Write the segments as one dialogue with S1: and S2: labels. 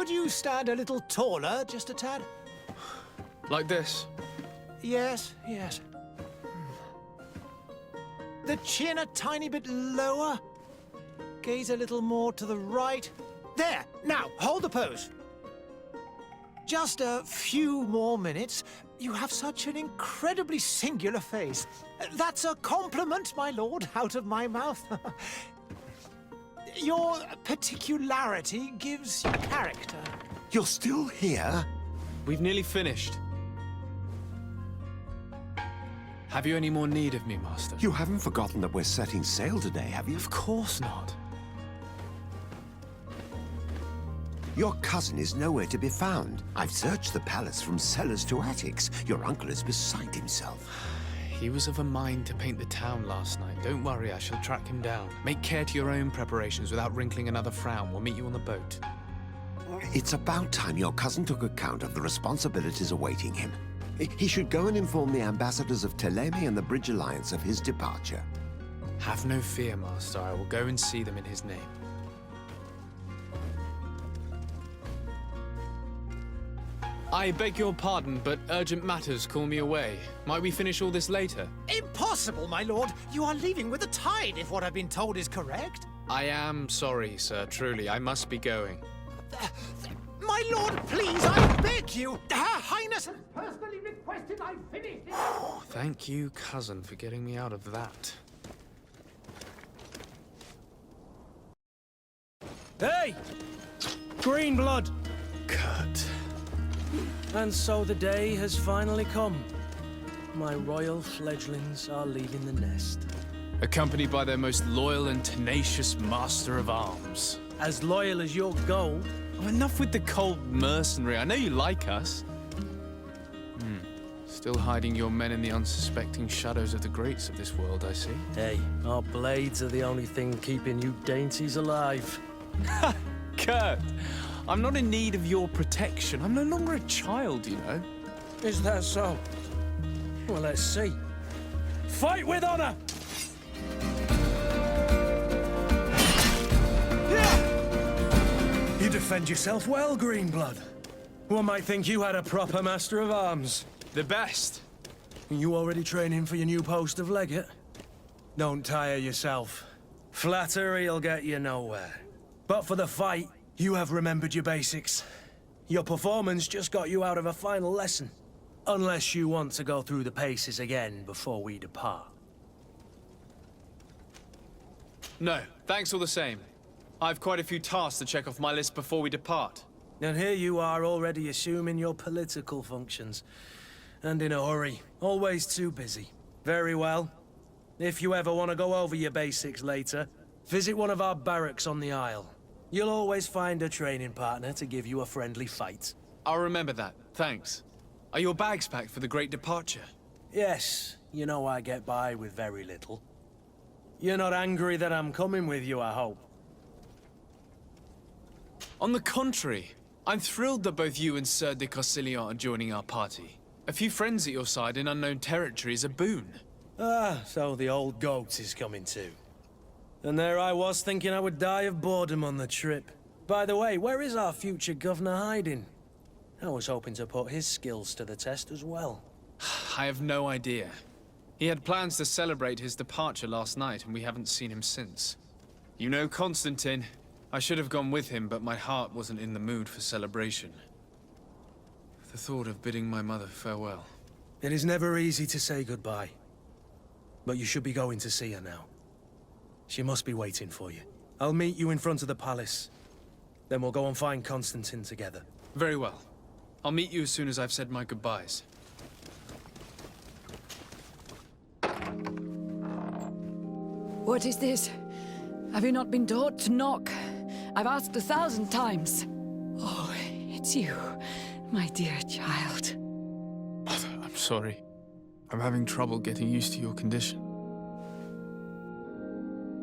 S1: Could you stand a little taller, just a tad?
S2: Like this?
S1: Yes, yes. The chin a tiny bit lower. Gaze a little more to the right. There! Now, hold the pose. Just a few more minutes. You have such an incredibly singular face. That's a compliment, my lord, out of my mouth. Your particularity gives you character.
S3: You're still here?
S2: We've nearly finished. Have you any more need of me, Master?
S3: You haven't forgotten that we're setting sail today, have you?
S2: Of course not.
S3: Your cousin is nowhere to be found. I've searched the palace from cellars to attics. Your uncle is beside himself.
S2: He was of a mind to paint the town last night. Don't worry, I shall track him down. Make care to your own preparations without wrinkling another frown. We'll meet you on the boat.
S3: It's about time your cousin took account of the responsibilities awaiting him. He should go and inform the ambassadors of Teleme and the Bridge Alliance of his departure.
S2: Have no fear, Master. I will go and see them in his name. I beg your pardon, but urgent matters call me away. Might we finish all this later?
S1: Impossible, my lord. You are leaving with the tide, if what I've been told is correct.
S2: I am sorry, sir. Truly, I must be going.
S1: My lord, please, I beg you. Her Highness has personally requested I finish it.
S2: Thank you, cousin, for getting me out of that.
S4: Hey! Green blood!
S2: Kurt.
S4: And so the day has finally come. My royal fledglings are leaving the nest.
S2: Accompanied by their most loyal and tenacious master of arms.
S4: As loyal as your gold.
S2: Oh, enough with the cold mercenary. I know you like us. Still hiding your men in the unsuspecting shadows of the greats of this world, I see.
S4: Hey, our blades are the only thing keeping you dainties alive.
S2: Ha! Kurt! I'm not in need of your protection. I'm no longer a child, you know.
S4: Is that so? Well, let's see. Fight with honor! You defend yourself well, Greenblood. One might think you had a proper master of arms.
S2: The best.
S4: You already training for your new post of legate? Don't tire yourself. Flattery'll get you nowhere. But for the fight, you have remembered your basics. Your performance just got you out of a final lesson. Unless you want to go through the paces again before we depart.
S2: No, thanks all the same. I've quite a few tasks to check off my list before we depart.
S4: And here you are already assuming your political functions. And in a hurry. Always too busy. Very well. If you ever want to go over your basics later, visit one of our barracks on the Isle. You'll always find a training partner to give you a friendly fight.
S2: I'll remember that, thanks. Are your bags packed for the great departure?
S4: Yes, you know I get by with very little. You're not angry that I'm coming with you, I hope.
S2: On the contrary, I'm thrilled that both you and Sir de Corsilion are joining our party. A few friends at your side in unknown territory is a boon.
S4: Ah, so the old goat is coming too. And there I was thinking I would die of boredom on the trip. By the way, where is our future governor hiding? I was hoping to put his skills to the test as well.
S2: I have no idea. He had plans to celebrate his departure last night, and we haven't seen him since. You know Constantine. I should have gone with him, but my heart wasn't in the mood for celebration. The thought of bidding my mother farewell.
S4: It is never easy to say goodbye. But you should be going to see her now. She must be waiting for you. I'll meet you in front of the palace. Then we'll go and find Constantine together.
S2: Very well. I'll meet you as soon as I've said my goodbyes.
S5: What is this? Have you not been taught to knock? I've asked 1,000 times. Oh, it's you, my dear child.
S2: Mother, I'm sorry. I'm having trouble getting used to your condition.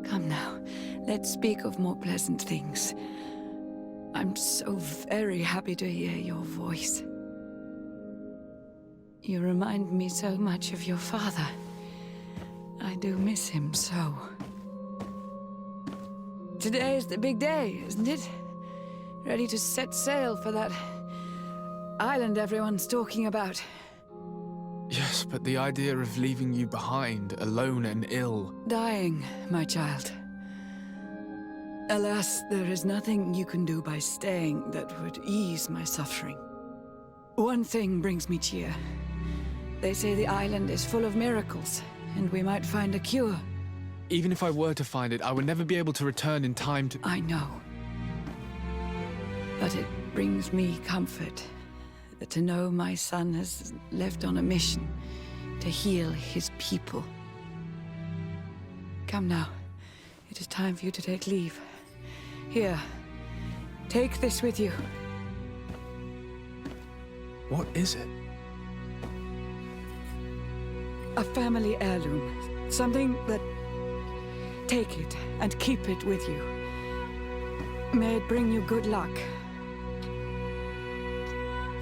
S5: Come now, let's speak of more pleasant things. I'm so very happy to hear your voice. You remind me so much of your father. I do miss him so. Today is the big day, isn't it? ready to set sail for that island everyone's talking about.
S2: Yes, but the idea of leaving you behind, alone and ill...
S5: Dying, my child. Alas, there is nothing you can do by staying that would ease my suffering. One thing brings me cheer. They say the island is full of miracles, and we might find a cure.
S2: Even if I were to find it, I would never be able to return in time to...
S5: I know. But it brings me comfort to know my son has left on a mission to heal his people. Come now. It is time for you to take leave. Here, take this with you.
S2: What is it?
S5: A family heirloom. Something that... Take it and keep it with you. May it bring you good luck.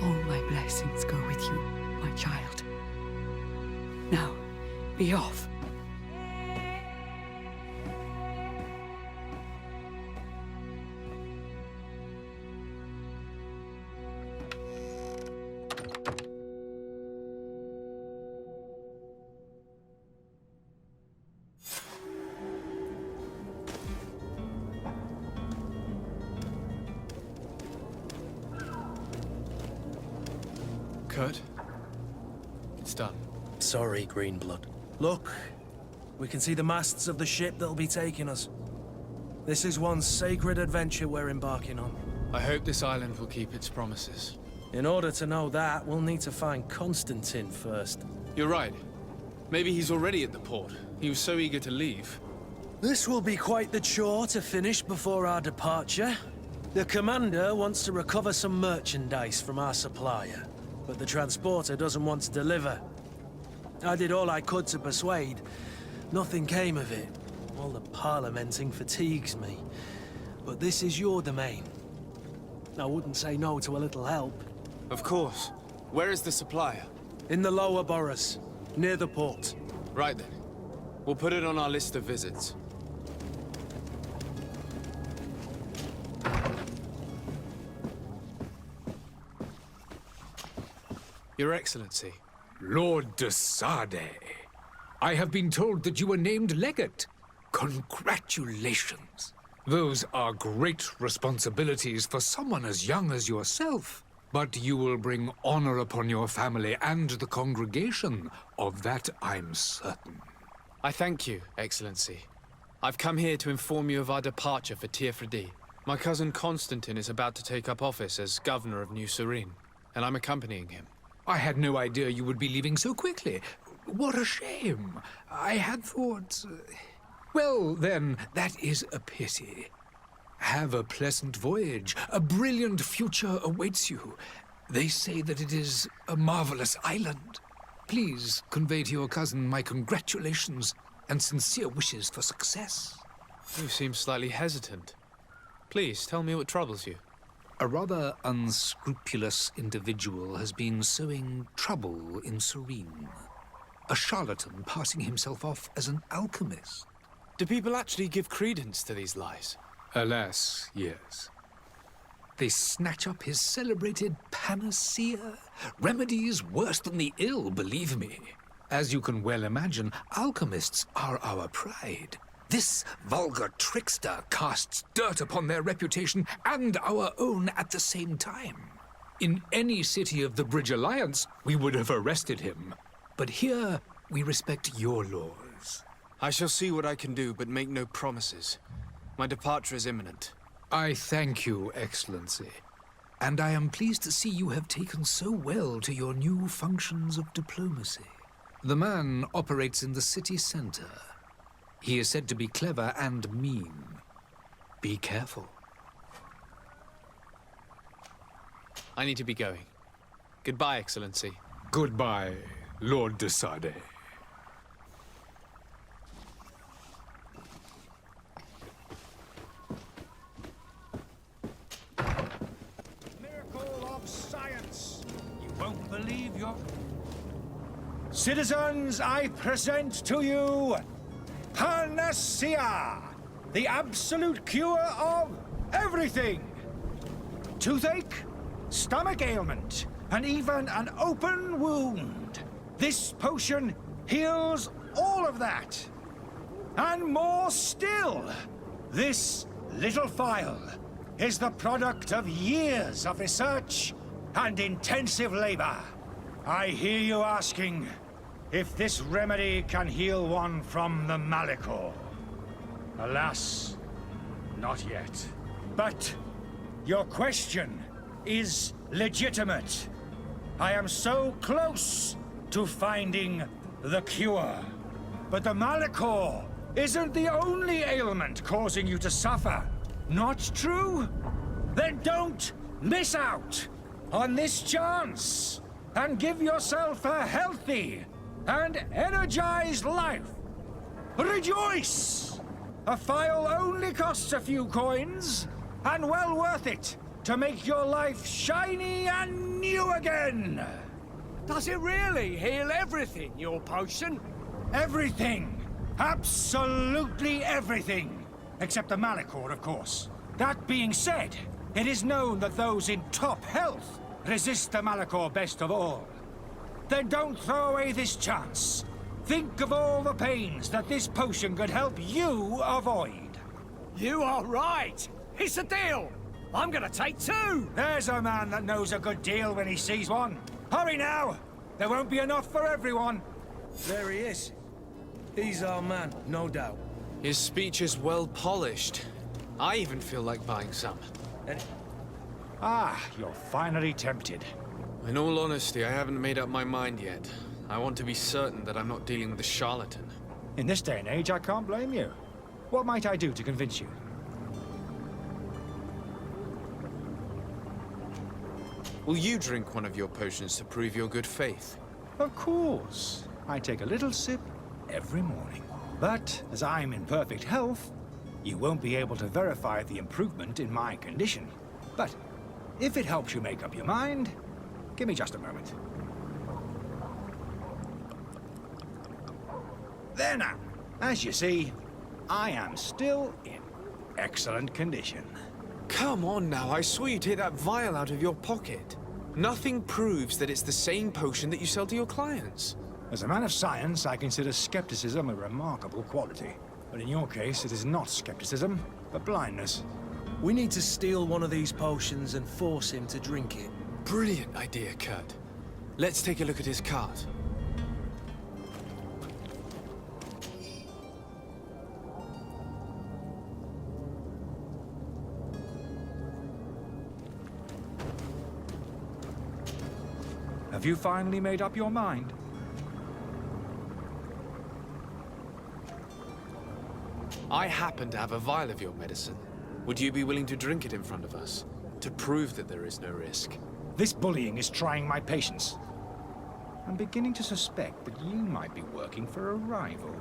S5: All my blessings go with you, my child. Now, be off.
S2: Kurt? It's done.
S4: Sorry, Greenblood. Look, we can see the masts of the ship that'll be taking us. This is one sacred adventure we're embarking on.
S2: I hope this island will keep its promises.
S4: In order to know that, we'll need to find Constantine first.
S2: You're right. Maybe he's already at the port. He was so eager to leave.
S4: This will be quite the chore to finish before our departure. The commander wants to recover some merchandise from our supplier, but the transporter doesn't want to deliver. I did all I could to persuade. Nothing came of it. All the parliamenting fatigues me. But this is your domain. I wouldn't say no to a little help.
S2: Of course. Where is the supplier?
S4: In the lower boroughs, near the port.
S2: Right then. We'll put it on our list of visits. Your Excellency.
S6: Lord de Sade, I have been told that you were named legate. Congratulations. Those are great responsibilities for someone as young as yourself. But you will bring honor upon your family and the congregation. Of that, I'm certain.
S2: I thank you, Excellency. I've come here to inform you of our departure for Tirfredi. My cousin Constantine is about to take up office as governor of New Serene, and I'm accompanying him.
S6: I had no idea you would be leaving so quickly. What a shame. I had thought... Well, then, that is a pity. Have a pleasant voyage. A brilliant future awaits you. They say that it is a marvelous island. Please convey to your cousin my congratulations and sincere wishes for success.
S2: You seem slightly hesitant. Please, tell me what troubles you.
S6: A rather unscrupulous individual has been sowing trouble in Serene. A charlatan passing himself off as an alchemist.
S2: Do people actually give credence to these lies?
S6: Alas, yes. They snatch up his celebrated panacea. Remedies worse than the ill, believe me. As you can well imagine, alchemists are our pride. This vulgar trickster casts dirt upon their reputation and our own at the same time. In any city of the Bridge Alliance, we would have arrested him. But here, we respect your laws.
S2: I shall see what I can do, but make no promises. My departure is imminent.
S6: I thank you, Excellency. And I am pleased to see you have taken so well to your new functions of diplomacy. The man operates in the city center. He is said to be clever and mean. Be careful.
S2: I need to be going. Goodbye, Excellency.
S6: Goodbye, Lord de Sade.
S7: Miracle of science. You won't believe your... Citizens, I present to you Panacea, the absolute cure of everything. toothache, stomach ailment, and even an open wound. This potion heals all of that. And more still. This little phial is the product of years of research and intensive labor. I hear you asking if this remedy can heal one from the Malachor. Alas, not yet. But your question is legitimate. I am so close to finding the cure. But the Malachor isn't the only ailment causing you to suffer. Not true? Then don't miss out on this chance and give yourself a healthy and energized life. Rejoice! A phial only costs a few coins, and well worth it to make your life shiny and new again.
S8: Does it really heal everything, your potion?
S7: Everything. Absolutely everything. Except the Malachor, of course. That being said, it is known that those in top health resist the Malachor best of all. Then don't throw away this chance. Think of all the pains that this potion could help you avoid.
S8: You are right. It's a deal. I'm gonna take 2.
S7: There's a man that knows a good deal when he sees one. Hurry now! There won't be enough for everyone.
S4: There he is. He's our man, no doubt.
S2: His speech is well polished. I even feel like buying some.
S4: And
S7: Ah, you're finally tempted.
S2: In all honesty, I haven't made up my mind yet. I want to be certain that I'm not dealing with a charlatan.
S7: In this day and age, I can't blame you. What might I do to convince you?
S2: Will you drink one of your potions to prove your good faith?
S7: Of course. I take a little sip every morning. But as I'm in perfect health, you won't be able to verify the improvement in my condition. But if it helps you make up your mind, give me just a moment. There now. As you see, I am still in excellent condition.
S2: Come on now, I swear you take that vial out of your pocket. Nothing proves that it's the same potion that you sell to your clients.
S7: As a man of science, I consider skepticism a remarkable quality. But in your case, it is not skepticism, but blindness.
S4: we need to steal one of these potions and force him to drink it.
S2: Brilliant idea, Kurt. Let's take a look at his cart.
S7: Have you finally made up your mind?
S2: I happen to have a vial of your medicine. Would you be willing to drink it in front of us? To prove that there is no risk?
S7: This bullying is trying my patience. I'm beginning to suspect that you might be working for a rival.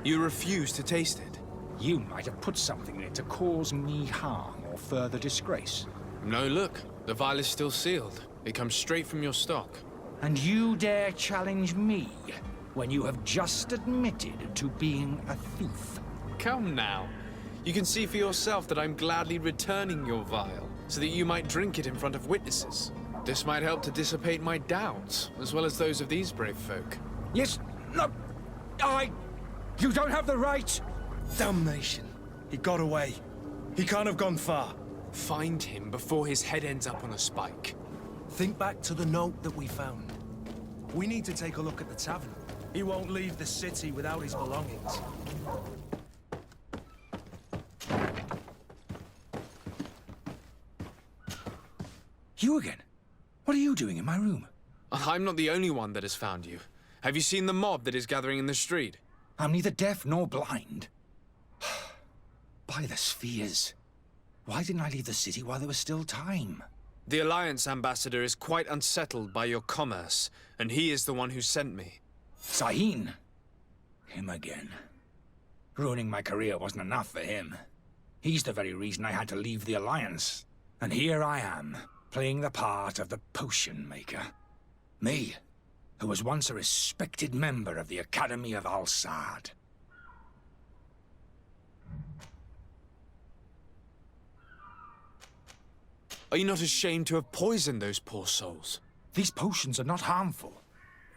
S2: You refuse to taste it?
S7: You might have put something in it to cause me harm or further disgrace.
S2: No, look. The vial is still sealed. It comes straight from your stock.
S7: And you dare challenge me when you have just admitted to being a thief?
S2: Come now. You can see for yourself that I'm gladly returning your vial, so that you might drink it in front of witnesses. This might help to dissipate my doubts, as well as those of these brave folk.
S7: Yes, no, You don't have the right!
S4: Damnation. He got away. He can't have gone far.
S2: Find him before his head ends up on a spike.
S4: Think back to the note that we found. We need to take a look at the tavern. He won't leave the city without his belongings.
S7: You again? What are you doing in my room?
S2: I'm not the only one that has found you. Have you seen the mob that is gathering in the street?
S7: I'm neither deaf nor blind. By the spheres. Why didn't I leave the city while there was still time?
S2: The Alliance ambassador is quite unsettled by your commerce, and he is the one who sent me.
S7: Sahin. Him again. Ruining my career wasn't enough for him. He's the very reason I had to leave the Alliance. And here I am, playing the part of the potion maker. Me, who was once a respected member of the Academy of Al-Sad.
S2: Are you not ashamed to have poisoned those poor souls?
S7: These potions are not harmful.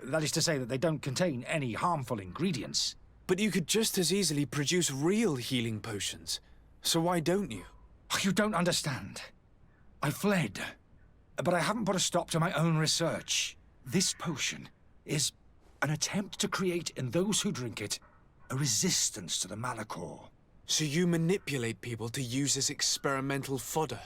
S7: That is to say that they don't contain any harmful ingredients.
S2: But you could just as easily produce real healing potions. So why don't you?
S7: You don't understand. I fled, but I haven't put a stop to my own research. This potion is an attempt to create in those who drink it a resistance to the Malachor.
S2: So you manipulate people to use as experimental fodder?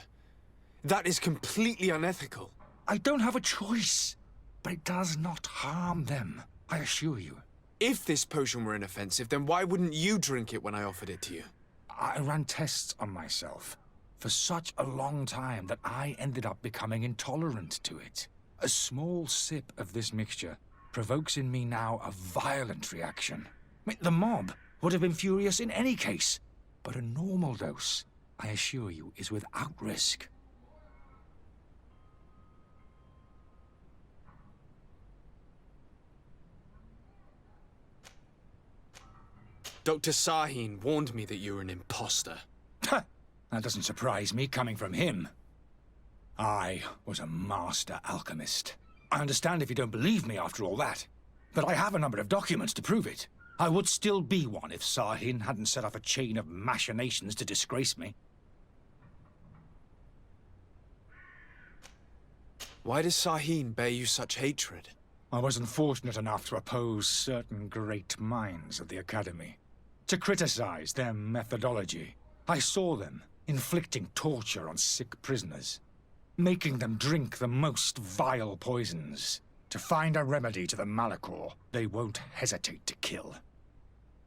S2: That is completely unethical.
S7: I don't have a choice, but it does not harm them, I assure you.
S2: If this potion were inoffensive, then why wouldn't you drink it when I offered it to you?
S7: I ran tests on myself for such a long time that I ended up becoming intolerant to it. A small sip of this mixture provokes in me now a violent reaction. I mean, the mob would have been furious in any case, but a normal dose, I assure you, is without risk.
S2: Dr. Sahin warned me that you were an imposter.
S7: That doesn't surprise me, coming from him. I was a master alchemist. I understand if you don't believe me after all that, but I have a number of documents to prove it. I would still be one if Sahin hadn't set off a chain of machinations to disgrace me.
S2: Why does Sahin bear you such hatred?
S7: I was unfortunate enough to oppose certain great minds of the Academy, to criticize their methodology. I saw them inflicting torture on sick prisoners, making them drink the most vile poisons. To find a remedy to the Malachor, they won't hesitate to kill.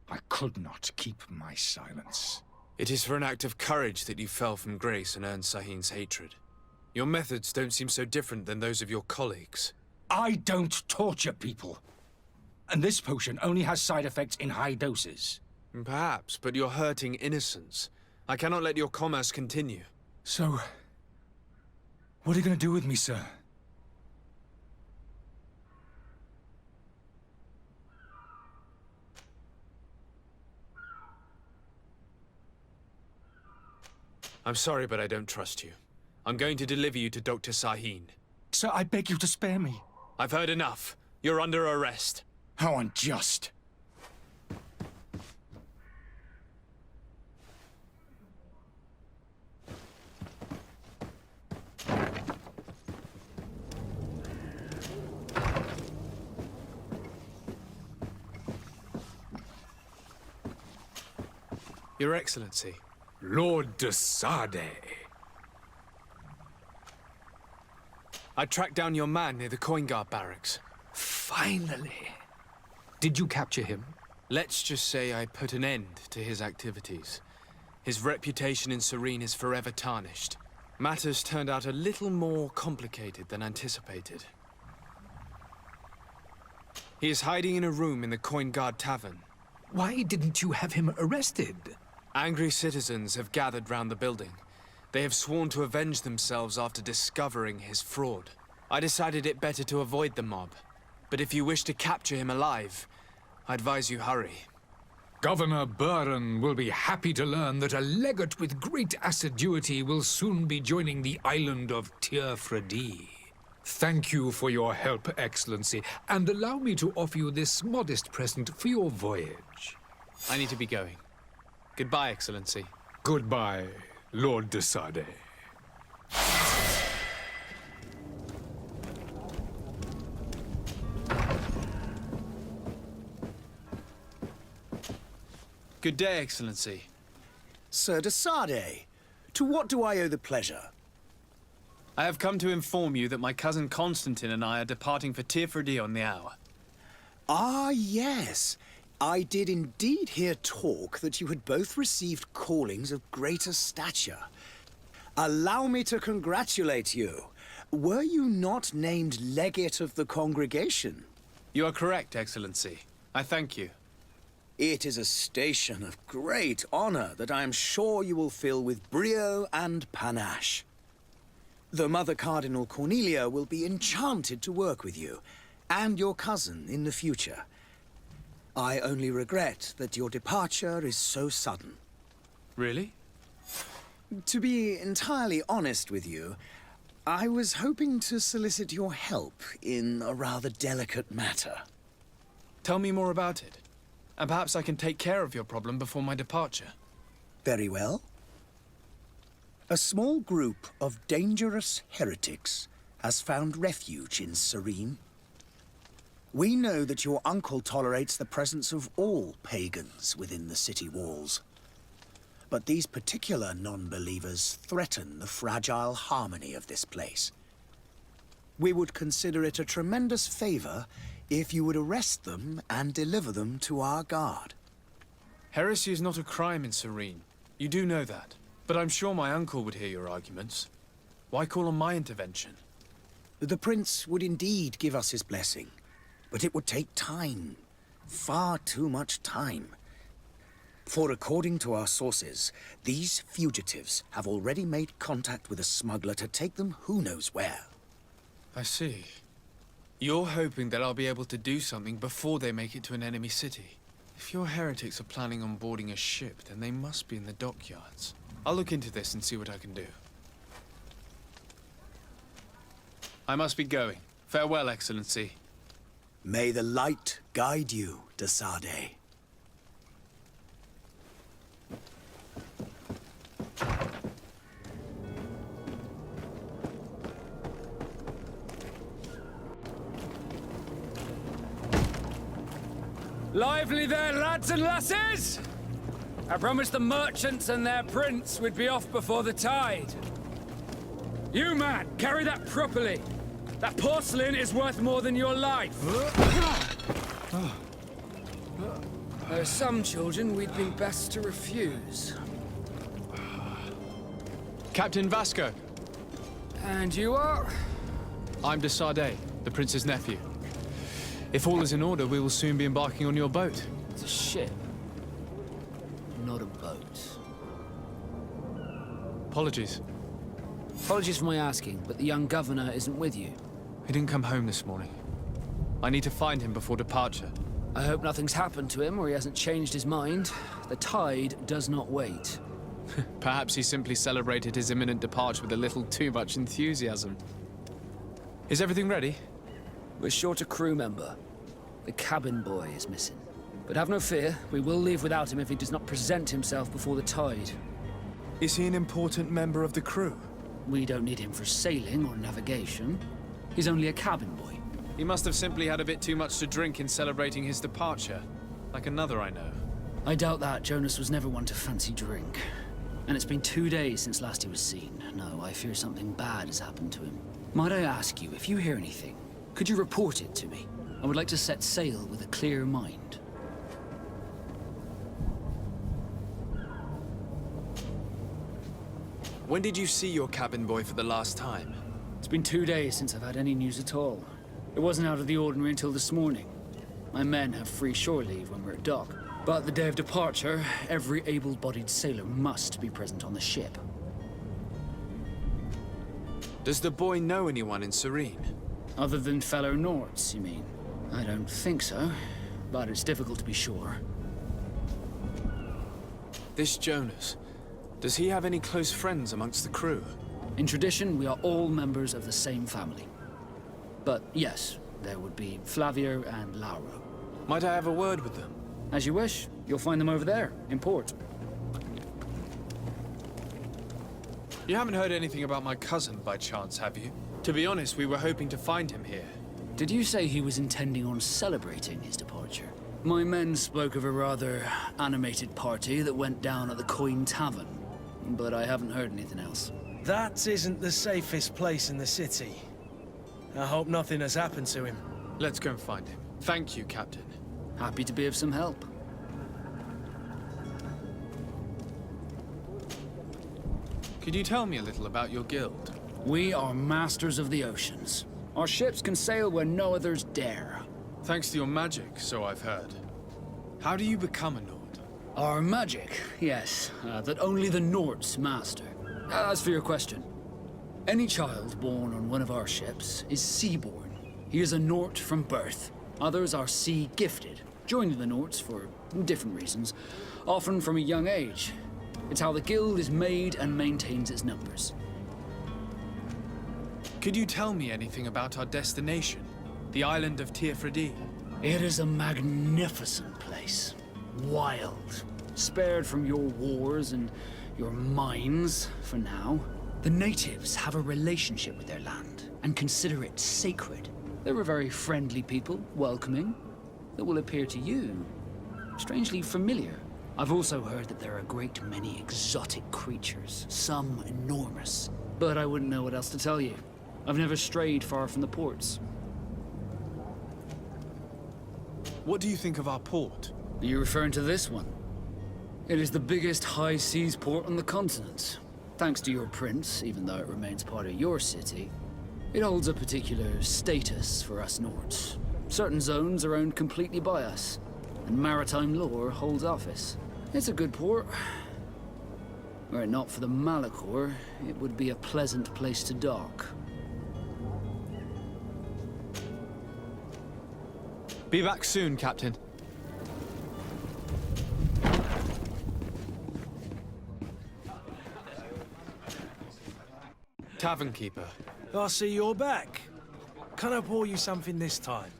S7: I could not keep my silence.
S2: It is for an act of courage that you fell from grace and earned Sahin's hatred. Your methods don't seem so different than those of your colleagues.
S7: I don't torture people. And this potion only has side effects in high doses.
S2: Perhaps, but you're hurting innocents. I cannot let your commerce continue.
S7: So, what are you going to do with me, sir?
S2: I'm sorry, but I don't trust you. I'm going to deliver you to Dr. Sahin.
S7: Sir, I beg you to spare me.
S2: I've heard enough. You're under arrest.
S7: How unjust.
S2: Your Excellency.
S6: Lord de Sade.
S2: I tracked down your man near the Coin Guard barracks.
S6: Finally. Did you capture him?
S2: Let's just say I put an end to his activities. His reputation in Serene is forever tarnished. Matters turned out a little more complicated than anticipated. He is hiding in a room in the Coin Guard Tavern.
S6: Why didn't you have him arrested?
S2: Angry citizens have gathered round the building. They have sworn to avenge themselves after discovering his fraud. I decided it better to avoid the mob. But if you wish to capture him alive, I advise you hurry.
S6: Governor Buren will be happy to learn that a legate with great assiduity will soon be joining the island of Tir-Fredi. Thank you for your help, Excellency, and allow me to offer you this modest present for your voyage.
S2: I need to be going. Goodbye, Excellency.
S6: Goodbye, Lord de Sade.
S2: Good day, Excellency.
S8: Sir de Sade, to what do I owe the pleasure?
S2: I have come to inform you that my cousin Constantine and I are departing for Tir-Fredi on the hour.
S8: Ah, yes. I did indeed hear talk that you had both received callings of greater stature. Allow me to congratulate you. Were you not named legate of the congregation?
S2: You are correct, Excellency. I thank you.
S8: It is a station of great honor that I am sure you will fill with brio and panache. The Mother Cardinal Cornelia will be enchanted to work with you, and your cousin in the future. I only regret that your departure is so sudden.
S2: Really?
S8: To be entirely honest with you, I was hoping to solicit your help in a rather delicate matter.
S2: Tell me more about it, and perhaps I can take care of your problem before my departure.
S8: Very well. A small group of dangerous heretics has found refuge in Serene. We know that your uncle tolerates the presence of all pagans within the city walls. But these particular non-believers threaten the fragile harmony of this place. We would consider it a tremendous favor if you would arrest them and deliver them to our guard.
S2: Heresy is not a crime in Serene. You do know that. But I'm sure my uncle would hear your arguments. Why call on my intervention?
S8: The prince would indeed give us his blessing, but it would take time. Far too much time. For according to our sources, these fugitives have already made contact with a smuggler to take them who knows where.
S2: I see. You're hoping that I'll be able to do something before they make it to an enemy city. If your heretics are planning on boarding a ship, then they must be in the dockyards. I'll look into this and see what I can do. I must be going. Farewell, Excellency.
S8: May the light guide you, de Sade.
S9: Lively there, lads and lasses! I promised the merchants and their prince we'd be off before the tide. You, man, carry that properly. That porcelain is worth more than your life. There are some children we'd be best to refuse.
S2: Captain Vasco.
S9: And you are?
S2: I'm de Sade, the prince's nephew. If all is in order, we will soon be embarking on your boat.
S9: It's a ship, not a boat.
S2: Apologies.
S9: Apologies for my asking, but the young governor isn't with you.
S2: He didn't come home this morning. I need to find him before departure.
S9: I hope nothing's happened to him or he hasn't changed his mind. The tide does not wait.
S2: Perhaps he simply celebrated his imminent departure with a little too much enthusiasm. Is everything ready?
S9: We're short a crew member. The cabin boy is missing. But have no fear, we will leave without him if he does not present himself before the tide.
S2: Is he an important member of the crew?
S9: We don't need him for sailing or navigation. He's only a cabin boy.
S2: He must have simply had a bit too much to drink in celebrating his departure. Like another I know.
S9: I doubt that. Jonas was never one to fancy drink. And it's been 2 days since last he was seen. No, I fear something bad has happened to him. Might I ask you, if you hear anything, could you report it to me? I would like to set sail with a clear mind.
S2: When did you see your cabin boy for the last time?
S9: It's been 2 days since I've had any news at all. It wasn't out of the ordinary until this morning. My men have free shore leave when we're at dock. But the day of departure, every able-bodied sailor must be present on the ship.
S2: Does the boy know anyone in Serene?
S9: Other than fellow Nords, you mean? I don't think so, but it's difficult to be sure.
S2: This Jonas, does he have any close friends amongst the crew?
S9: In tradition, we are all members of the same family. But yes, there would be Flavio and Lauro.
S2: Might I have a word with them?
S9: As you wish. You'll find them over there, in port.
S2: You haven't heard anything about my cousin by chance, have you? To be honest, we were hoping to find him here.
S9: Did you say he was intending on celebrating his departure? My men spoke of a rather animated party that went down at the Coin Tavern, but I haven't heard anything else.
S4: That isn't the safest place in the city. I hope nothing has happened to him.
S2: Let's go and find him. Thank you, Captain.
S9: Happy to be of some help.
S2: Could you tell me a little about your guild?
S9: We are masters of the oceans. Our ships can sail where no others dare.
S2: Thanks to your magic, so I've heard. How do you become a Nord?
S9: Our magic, yes, that only the Nords master. As for your question, any child born on one of our ships is sea-born. He is a Nord from birth. Others are sea-gifted, joining the Nords for different reasons, often from a young age. It's how the guild is made and maintains its numbers.
S2: Could you tell me anything about our destination? The island of Teofredi?
S9: It is a magnificent place. Wild. Spared from your wars and your mines, for now. The natives have a relationship with their land and consider it sacred. They're a very friendly people, welcoming, that will appear to you strangely familiar. I've also heard that there are a great many exotic creatures, some enormous. But I wouldn't know what else to tell you. I've never strayed far from the ports.
S2: What do you think of our port?
S9: Are you referring to this one? It is the biggest high seas port on the continent. Thanks to your prince, even though it remains part of your city, it holds a particular status for us Nords. Certain zones are owned completely by us, and maritime law holds office. It's a good port. Were it not for the Malachor, it would be a pleasant place to dock.
S2: Be back soon, Captain. Tavern keeper.
S4: I see you're back. Can I pour you something this time?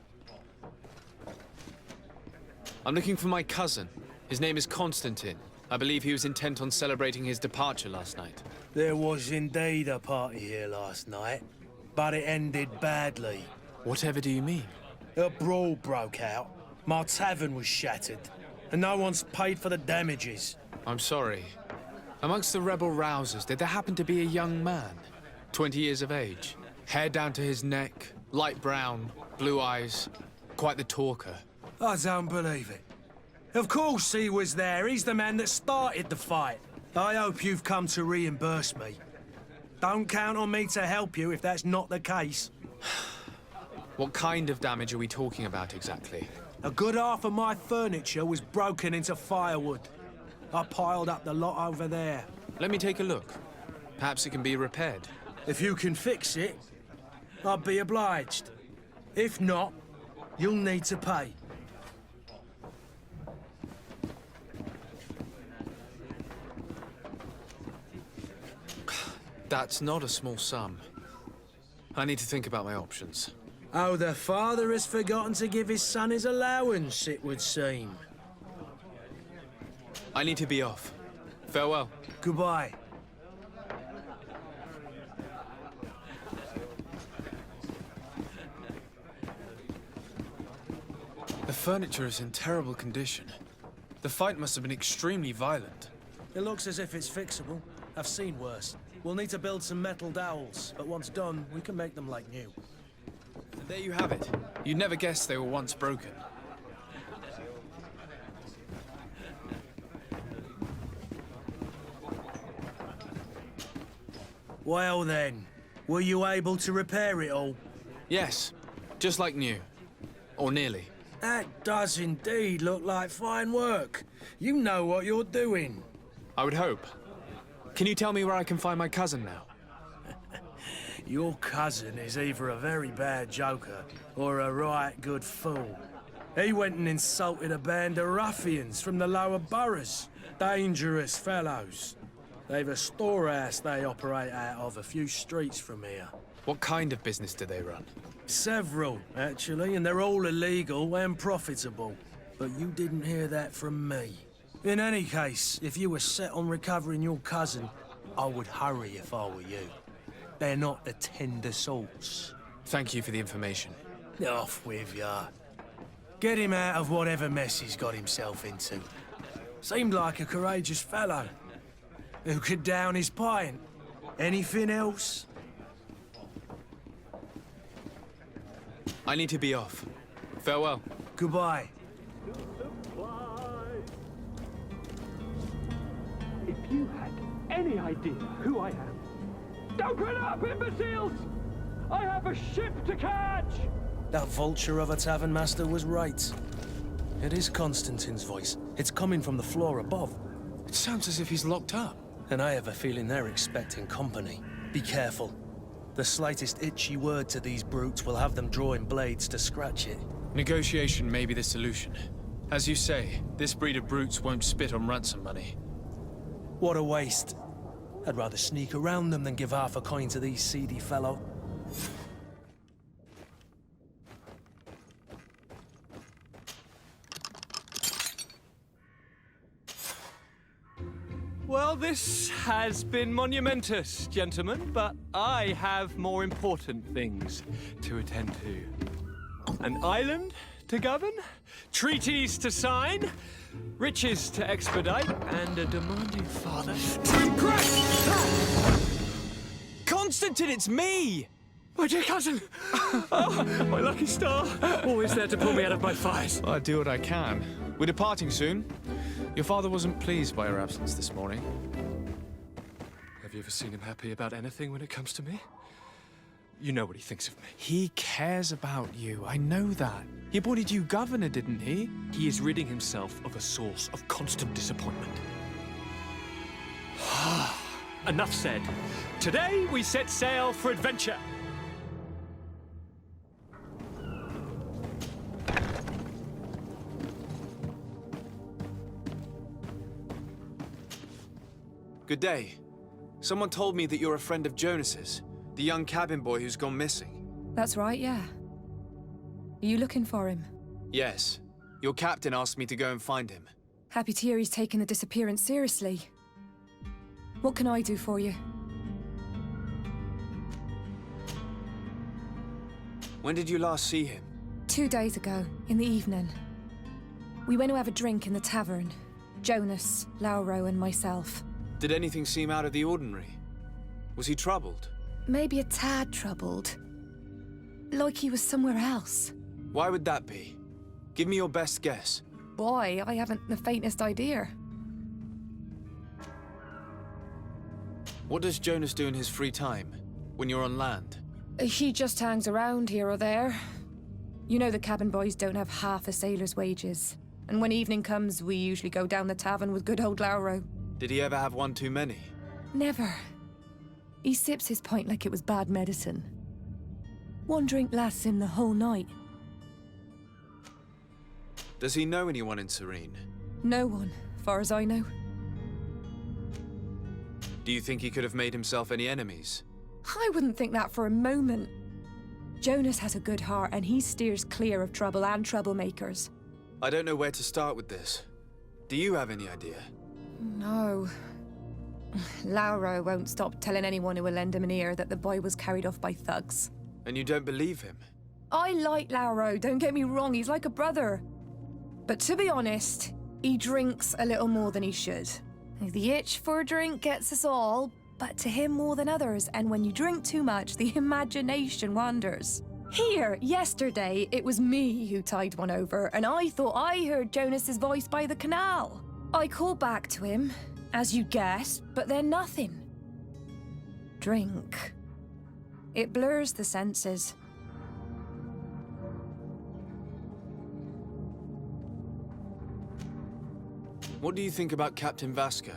S2: I'm looking for my cousin. His name is Constantine. I believe he was intent on celebrating his departure last night.
S4: There was indeed a party here last night, but it ended badly.
S2: Whatever do you mean?
S4: A brawl broke out. My tavern was shattered, and no one's paid for the damages.
S2: I'm sorry. Amongst the rebel rousers, did there happen to be a young man? 20 years of age. Hair down to his neck, light brown, blue eyes. Quite the talker.
S4: I don't believe it. Of course he was there. He's the man that started the fight. I hope you've come to reimburse me. Don't count on me to help you if that's not the case.
S2: What kind of damage are we talking about exactly?
S4: A good half of my furniture was broken into firewood. I piled up the lot over there.
S2: Let me take a look. Perhaps it can be repaired.
S4: If you can fix it, I'd be obliged. If not, you'll need to pay.
S2: That's not a small sum. I need to think about my options.
S4: Oh, the father has forgotten to give his son his allowance, it would seem.
S2: I need to be off. Farewell.
S4: Goodbye.
S2: The furniture is in terrible condition. The fight must have been extremely violent.
S4: It looks as if it's fixable. I've seen worse. We'll need to build some metal dowels, but once done, we can make them like new.
S2: There you have it. You'd never guess they were once broken.
S4: Well then, were you able to repair it all?
S2: Yes, just like new. Or nearly.
S4: That does indeed look like fine work. You know what you're doing.
S2: I would hope. Can you tell me where I can find my cousin now?
S4: Your cousin is either a very bad joker or a right good fool. He went and insulted a band of ruffians from the lower boroughs. Dangerous fellows. They've a storehouse they operate out of a few streets from here.
S2: What kind of business do they run?
S4: Several, actually, and they're all illegal and profitable. But you didn't hear that from me. In any case, if you were set on recovering your cousin, I would hurry if I were you. They're not the tender sorts.
S2: Thank you for the information.
S4: Off with ya. Get him out of whatever mess he's got himself into. Seemed like a courageous fellow. Who could down his pint? Anything else?
S2: I need to be off. Farewell.
S4: Goodbye.
S10: If you had any idea who I am... Don't run up, imbeciles! I have a ship to catch!
S4: That vulture of a tavern master was right. It is Constantine's voice. It's coming from the floor above.
S2: It sounds as if he's locked up.
S4: And I have a feeling they're expecting company. Be careful. The slightest itchy word to these brutes will have them drawing blades to scratch it.
S2: Negotiation may be the solution. As you say, this breed of brutes won't spit on ransom money.
S4: What a waste. I'd rather sneak around them than give half a coin to these seedy fellow.
S10: Well, this has been monumentous, gentlemen, but I have more important things to attend to. An island to govern, treaties to sign, riches to expedite, and a demanding father to impress!
S2: Constantine, it's me!
S10: My dear cousin! Oh, my lucky star! Always there to pull me out of my fires.
S2: I do what I can. We're departing soon. Your father wasn't pleased by your absence this morning.
S10: Have you ever seen him happy about anything when it comes to me? You know what he thinks of me.
S2: He cares about you, I know that. He appointed you governor, didn't he?
S10: He is ridding himself of a source of constant disappointment. Enough said. Today we set sail for adventure.
S2: Good day. Someone told me that you're a friend of Jonas's, the young cabin boy who's gone missing.
S11: That's right, yeah. Are you looking for him?
S2: Yes. Your captain asked me to go and find him.
S11: Happy to hear he's taken the disappearance seriously. What can I do for you?
S2: When did you last see him?
S11: 2 days ago, in the evening. We went to have a drink in the tavern. Jonas, Lauro, and myself.
S2: Did anything seem out of the ordinary? Was he troubled?
S11: Maybe a tad troubled. Like he was somewhere else.
S2: Why would that be? Give me your best guess.
S11: Why? I haven't the faintest idea.
S2: What does Jonas do in his free time, when you're on land?
S11: He just hangs around here or there. You know the cabin boys don't have half a sailor's wages. And when evening comes, we usually go down the tavern with good old Lauro.
S2: Did he ever have one too many?
S11: Never. He sips his pint like it was bad medicine. One drink lasts him the whole night.
S2: Does he know anyone in Serene?
S11: No one, far as I know.
S2: Do you think he could have made himself any enemies?
S11: I wouldn't think that for a moment. Jonas has a good heart and he steers clear of trouble and troublemakers.
S2: I don't know where to start with this. Do you have any idea?
S11: No. Lauro won't stop telling anyone who will lend him an ear that the boy was carried off by thugs.
S2: And you don't believe him?
S11: I like Lauro, don't get me wrong, he's like a brother. But to be honest, he drinks a little more than he should. The itch for a drink gets us all, but to him more than others, and when you drink too much, the imagination wanders. Here, yesterday, it was me who tied one over, and I thought I heard Jonas's voice by the canal. I called back to him, as you guessed, but then nothing. Drink. It blurs the senses.
S2: What do you think about Captain Vasco?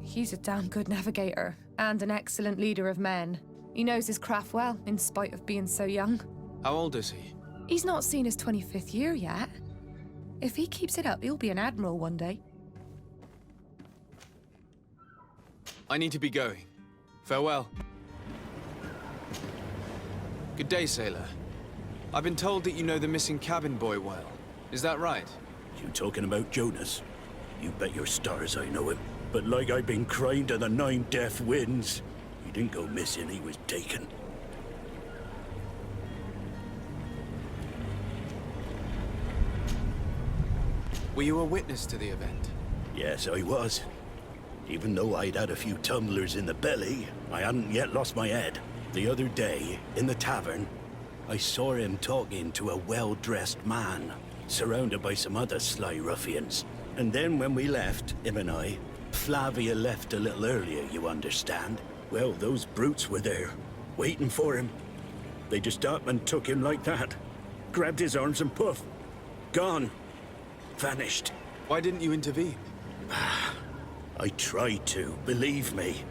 S11: He's a damn good navigator, and an excellent leader of men. He knows his craft well, in spite of being so young.
S2: How old is he?
S11: He's not seen his 25th year yet. If he keeps it up, he'll be an admiral one day.
S2: I need to be going. Farewell. Good day, sailor. I've been told that you know the missing cabin boy well. Is that right?
S12: You talking about Jonas? You bet your stars I know him. But like I've been crying to the 9 deaf winds, he didn't go missing, he was taken.
S2: Were you a witness to the event?
S12: Yes, I was. Even though I'd had a few tumblers in the belly, I hadn't yet lost my head. The other day, in the tavern, I saw him talking to a well-dressed man, surrounded by some other sly ruffians. And then when we left, him and I, Flavia left a little earlier, you understand. Well, those brutes were there, waiting for him. They just up and took him like that. Grabbed his arms and poof, gone. Vanished.
S2: Why didn't you intervene?
S12: I tried to, believe me.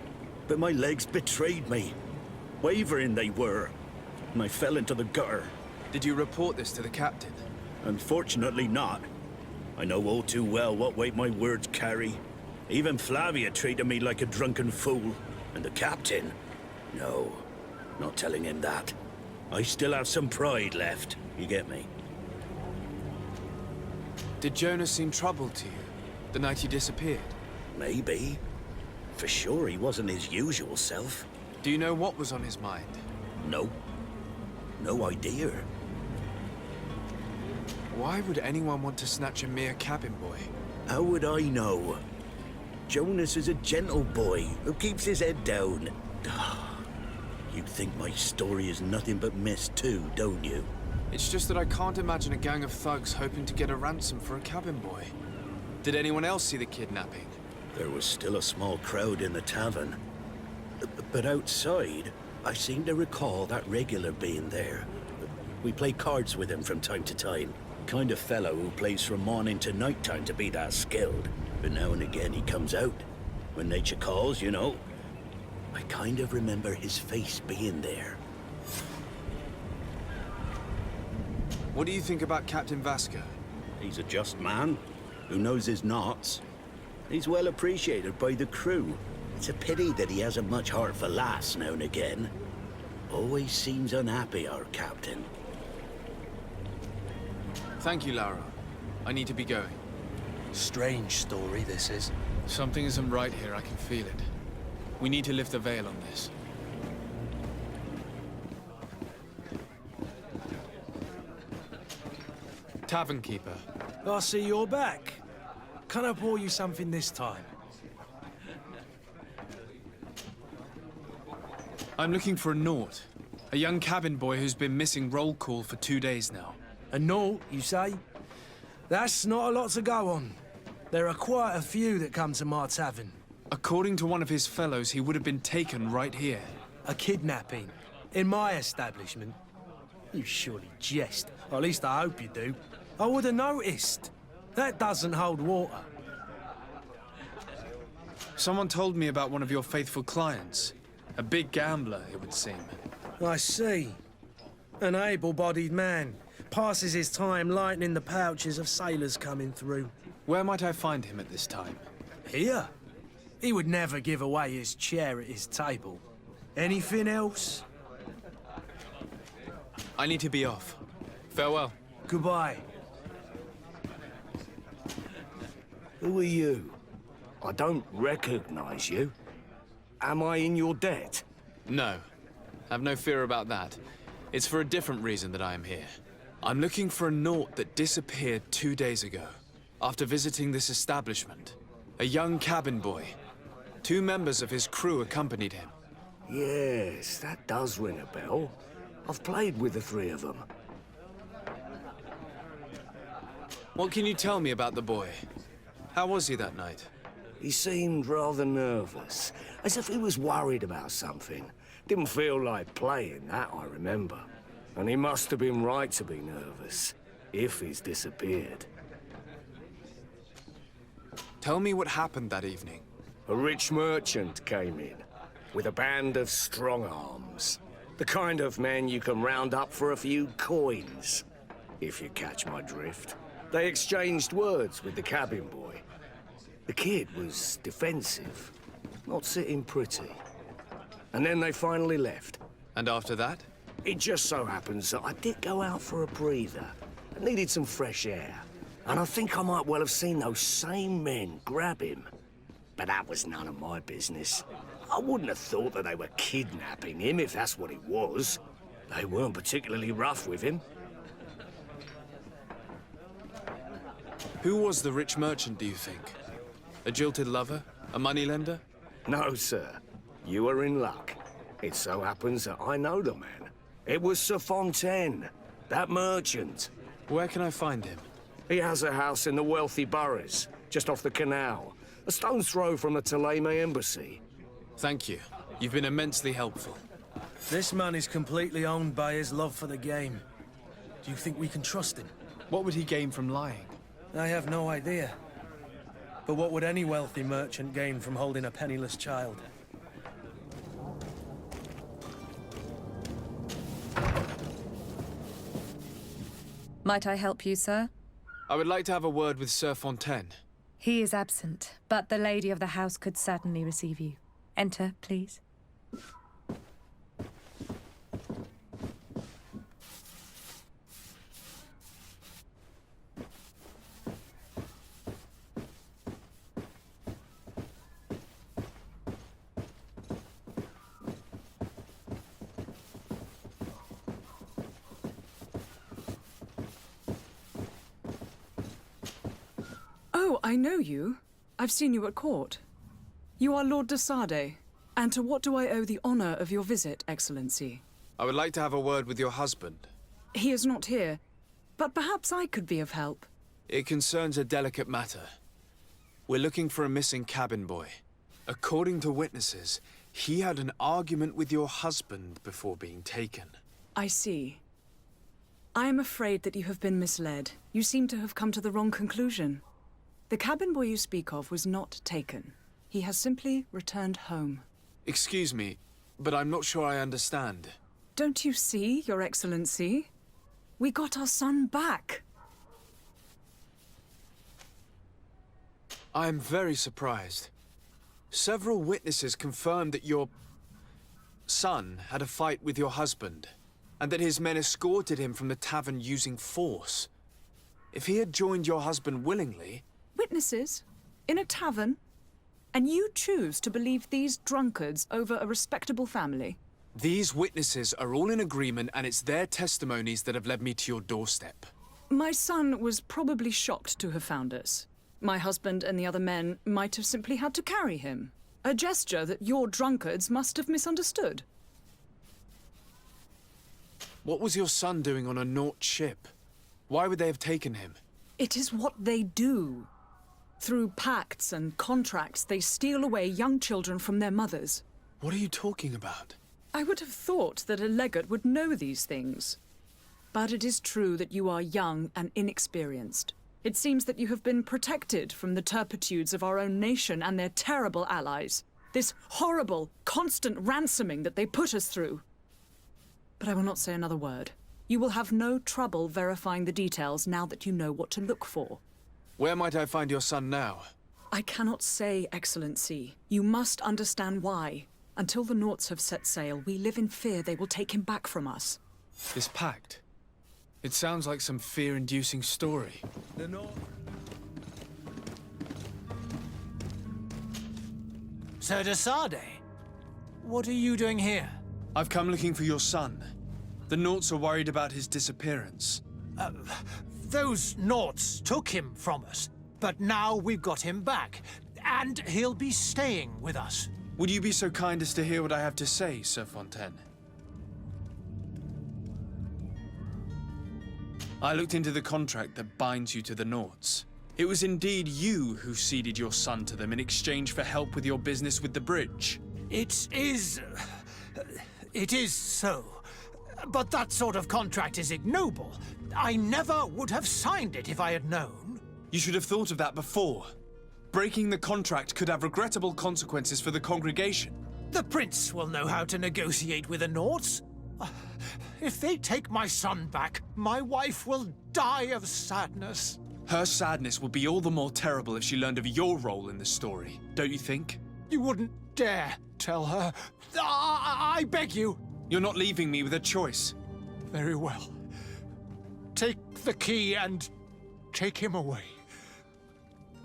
S12: But my legs betrayed me. Wavering they were. And I fell into the gutter.
S2: Did you report this to the captain?
S12: Unfortunately not. I know all too well what weight my words carry. Even Flavia treated me like a drunken fool. And the captain? No, not telling him that. I still have some pride left. You get me?
S2: Did Jonas seem troubled to you the night he disappeared?
S12: Maybe. For sure he wasn't his usual self.
S2: Do you know what was on his mind?
S12: No. No idea.
S2: Why would anyone want to snatch a mere cabin boy?
S12: How would I know? Jonas is a gentle boy who keeps his head down. You think my story is nothing but mist too, don't you?
S2: It's just that I can't imagine a gang of thugs hoping to get a ransom for a cabin boy. Did anyone else see the kidnapping?
S12: There was still a small crowd in the tavern. But outside, I seem to recall that regular being there. We play cards with him from time to time. Kind of fellow who plays from morning to night time to be that skilled. But now and again he comes out. When nature calls, you know. I kind of remember his face being there.
S2: What do you think about Captain Vasco?
S12: He's a just man who knows his knots. He's well appreciated by the crew. It's a pity that he hasn't much heart for laughs now and again. Always seems unhappy, our captain.
S2: Thank you, Lara. I need to be going.
S4: Strange story, this is.
S2: Something isn't right here, I can feel it. We need to lift the veil on this. Tavern keeper.
S4: I see you're back. Can I pour you something this time?
S2: I'm looking for a Naut. A young cabin boy who's been missing roll call for 2 days now.
S4: A Naut, you say? That's not a lot to go on. There are quite a few that come to my tavern.
S2: According to one of his fellows, he would have been taken right here.
S4: A kidnapping? In my establishment? You surely jest. Or at least I hope you do. I would have noticed. That doesn't hold water.
S2: Someone told me about one of your faithful clients. A big gambler, it would seem.
S4: I see. An able-bodied man. Passes his time lightening the pouches of sailors coming through.
S2: Where might I find him at this time?
S4: Here? He would never give away his chair at his table. Anything else?
S2: I need to be off. Farewell.
S4: Goodbye.
S13: Who are you? I don't recognize you. Am I in your debt?
S2: No. Have no fear about that. It's for a different reason that I am here. I'm looking for a Naut that disappeared 2 days ago, after visiting this establishment. A young cabin boy. 2 members of his crew accompanied him.
S13: Yes, that does ring a bell. I've played with the 3 of them.
S2: What can you tell me about the boy? How was he that night?
S13: He seemed rather nervous, as if he was worried about something. Didn't feel like playing, that I remember. And he must have been right to be nervous, if he's disappeared.
S2: Tell me what happened that evening.
S13: A rich merchant came in, with a band of strong arms. The kind of men you can round up for a few coins, if you catch my drift. They exchanged words with the cabin boy. The kid was defensive, not sitting pretty. And then they finally left.
S2: And after that?
S13: It just so happens that I did go out for a breather. I needed some fresh air. And I think I might well have seen those same men grab him. But that was none of my business. I wouldn't have thought that they were kidnapping him, if that's what it was. They weren't particularly rough with him.
S2: Who was the rich merchant, do you think? A jilted lover? A moneylender?
S13: No, sir. You are in luck. It so happens that I know the man. It was Sir Fontaine, that merchant.
S2: Where can I find him?
S13: He has a house in the wealthy boroughs, just off the canal. A stone's throw from the Thélème embassy.
S2: Thank you. You've been immensely helpful.
S4: This man is completely owned by his love for the game. Do you think we can trust him?
S2: What would he gain from lying?
S4: I have no idea. But what would any wealthy merchant gain from holding a penniless child?
S11: Might I help you, sir?
S2: I would like to have a word with Sir Fontaine.
S11: He is absent, but the lady of the house could certainly receive you. Enter, please.
S5: Oh, I know you. I've seen you at court. You are Lord de Sardet. And to what do I owe the honor of your visit, Excellency?
S2: I would like to have a word with your husband.
S5: He is not here, but perhaps I could be of help.
S2: It concerns a delicate matter. We're looking for a missing cabin boy. According to witnesses, he had an argument with your husband before being taken.
S5: I see. I am afraid that you have been misled. You seem to have come to the wrong conclusion. The cabin boy you speak of was not taken. He has simply returned home.
S2: Excuse me, but I'm not sure I understand.
S5: Don't you see, Your Excellency? We got our son back.
S2: I am very surprised. Several witnesses confirmed that your son had a fight with your husband, and that his men escorted him from the tavern using force. If he had joined your husband willingly...
S5: Witnesses? In a tavern? And you choose to believe these drunkards over a respectable family?
S2: These witnesses are all in agreement, and it's their testimonies that have led me to your doorstep.
S5: My son was probably shocked to have found us. My husband and the other men might have simply had to carry him. A gesture that your drunkards must have misunderstood.
S2: What was your son doing on a Nort ship? Why would they have taken him?
S5: It is what they do. Through pacts and contracts, they steal away young children from their mothers.
S2: What are you talking about?
S5: I would have thought that a legate would know these things. But it is true that you are young and inexperienced. It seems that you have been protected from the turpitudes of our own nation and their terrible allies. This horrible, constant ransoming that they put us through. But I will not say another word. You will have no trouble verifying the details now that you know what to look for.
S2: Where might I find your son now?
S5: I cannot say, Excellency. You must understand why. Until the Norts have set sail, we live in fear they will take him back from us.
S2: This pact? It sounds like some fear-inducing story.
S1: Sir de Sardet, what are you doing here?
S2: I've come looking for your son. The Norts are worried about his disappearance.
S1: Those Norts took him from us, but now we've got him back, and he'll be staying with us.
S2: Would you be so kind as to hear what I have to say, Sir Fontaine? I looked into the contract that binds you to the Norts. It was indeed you who ceded your son to them in exchange for help with your business with the bridge.
S1: It is so. But that sort of contract is ignoble. I never would have signed it if I had known.
S2: You should have thought of that before. Breaking the contract could have regrettable consequences for the congregation.
S1: The prince will know how to negotiate with the Norts. If they take my son back, my wife will die of sadness.
S2: Her sadness would be all the more terrible if she learned of your role in the story, don't you think?
S1: You wouldn't dare tell her. I beg you.
S2: You're not leaving me with a choice.
S1: Very well. Take the key and take him away.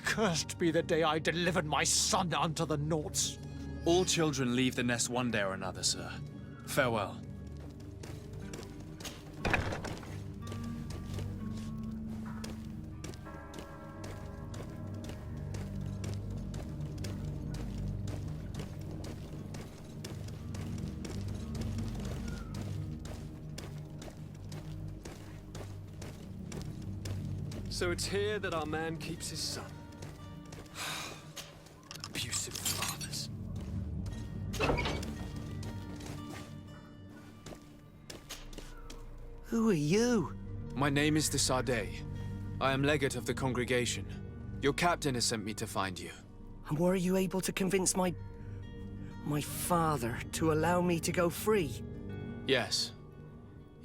S1: Cursed be the day I delivered my son unto the Norts.
S2: All children leave the nest one day or another, sir. Farewell.
S10: So it's here that our man keeps his son. Abusive fathers.
S13: Who are you?
S2: My name is de Sardet. I am legate of the congregation. Your captain has sent me to find you.
S13: And were you able to convince my father to allow me to go free?
S2: Yes.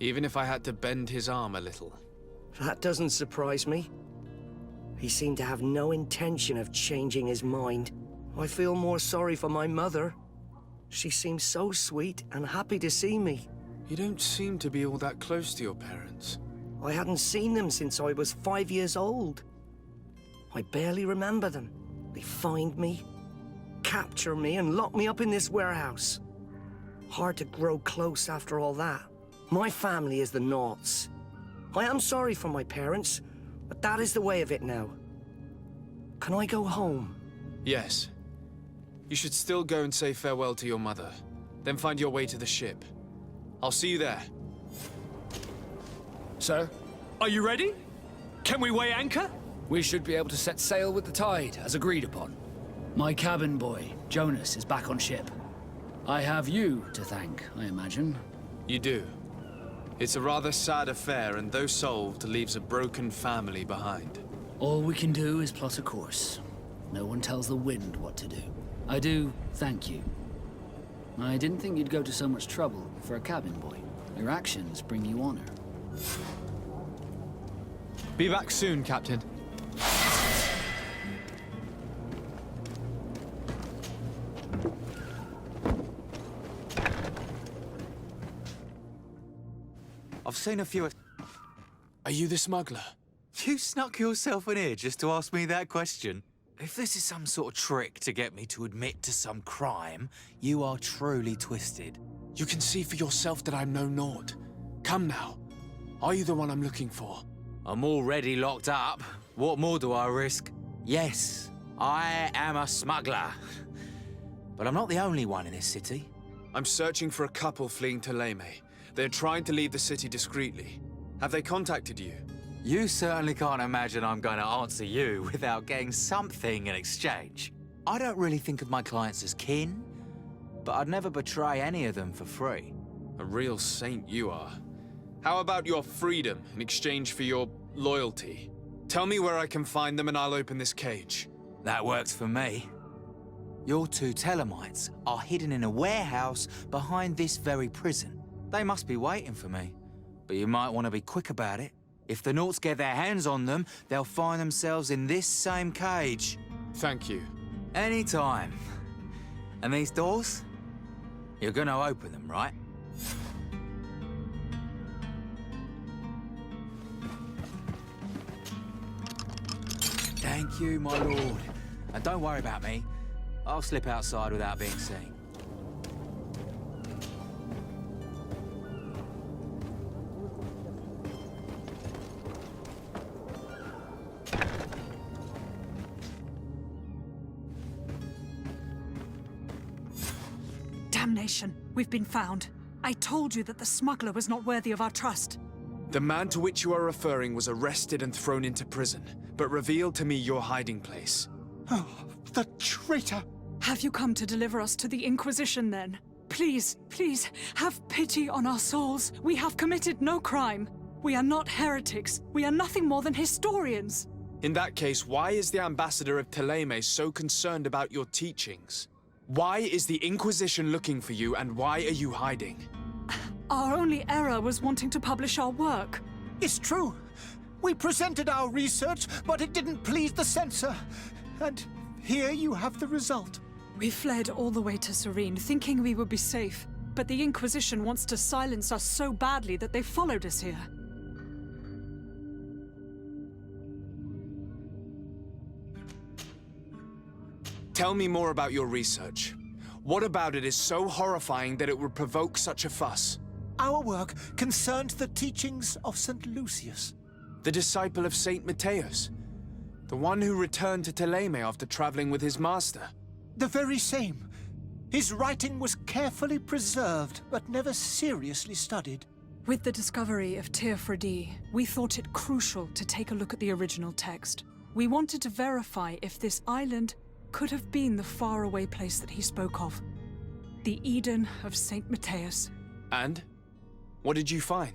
S2: Even if I had to bend his arm a little.
S13: That doesn't surprise me. He seemed to have no intention of changing his mind. I feel more sorry for my mother. She seems so sweet and happy to see me.
S2: You don't seem to be all that close to your parents.
S13: I hadn't seen them since I was 5 years old. I barely remember them. They find me, capture me, and lock me up in this warehouse. Hard to grow close after all that. My family is the Norts. I am sorry for my parents, but that is the way of it now. Can I go home?
S2: Yes. You should still go and say farewell to your mother. Then find your way to the ship. I'll see you there.
S9: Sir,
S10: Are you ready? Can we weigh anchor?
S9: we should be able to set sail with the tide, as agreed upon. My cabin boy, Jonas, is back on ship. I have you to thank, I imagine.
S2: You do. It's a rather sad affair, and though solved, leaves a broken family behind.
S9: All we can do is plot a course. No one tells the wind what to do. I do thank you. I didn't think you'd go to so much trouble for a cabin boy. Your actions bring you honor.
S2: Be back soon, Captain.
S14: I've seen a few...
S2: Are you the smuggler?
S14: You snuck yourself in here just to ask me that question? If this is some sort of trick to get me to admit to some crime, you are truly twisted.
S2: You can see for yourself that I'm no naught. Come now. Are you the one I'm looking for?
S14: I'm already locked up. What more do I risk? Yes, I am a smuggler. But I'm not the only one in this city.
S2: I'm searching for a couple fleeing to Leme. They're trying to leave the city discreetly. Have they contacted you?
S14: You certainly can't imagine I'm going to answer you without getting something in exchange. I don't really think of my clients as kin, but I'd never betray any of them for free.
S2: A real saint you are. How about your freedom in exchange for your loyalty? Tell me where I can find them and I'll open this cage.
S14: That works for me. Your two Telemites are hidden in a warehouse behind this very prison. They must be waiting for me, but you might want to be quick about it. If the Nauts get their hands on them, they'll find themselves in this same cage.
S2: Thank you.
S14: Anytime. And these doors? You're gonna open them, right? Thank you, my lord. And don't worry about me. I'll slip outside without being seen.
S15: Damnation! We've been found. I told you that the smuggler was not worthy of our trust.
S2: The man to which you are referring was arrested and thrown into prison, but revealed to me your hiding place.
S1: Oh, the traitor!
S15: Have you come to deliver us to the Inquisition, then? Please, please, have pity on our souls. We have committed no crime. We are not heretics. We are nothing more than historians.
S2: In that case, why is the ambassador of Teleme so concerned about your teachings? Why is the Inquisition looking for you, and why are you hiding?
S15: Our only error was wanting to publish our work.
S1: It's true. We presented our research, but it didn't please the censor. And here you have the result.
S15: We fled all the way to Serene, thinking we would be safe. But the Inquisition wants to silence us so badly that they followed us here.
S2: Tell me more about your research. What about it is so horrifying that it would provoke such a fuss?
S1: Our work concerned the teachings of St. Lucius.
S2: The disciple of Saint Matthias? The one who returned to Teleme after traveling with his master?
S1: The very same. His writing was carefully preserved, but never seriously studied.
S15: With the discovery of Teofredi, we thought it crucial to take a look at the original text. We wanted to verify if this island could have been the faraway place that he spoke of. The Eden of Saint Matthias.
S2: And? What did you find?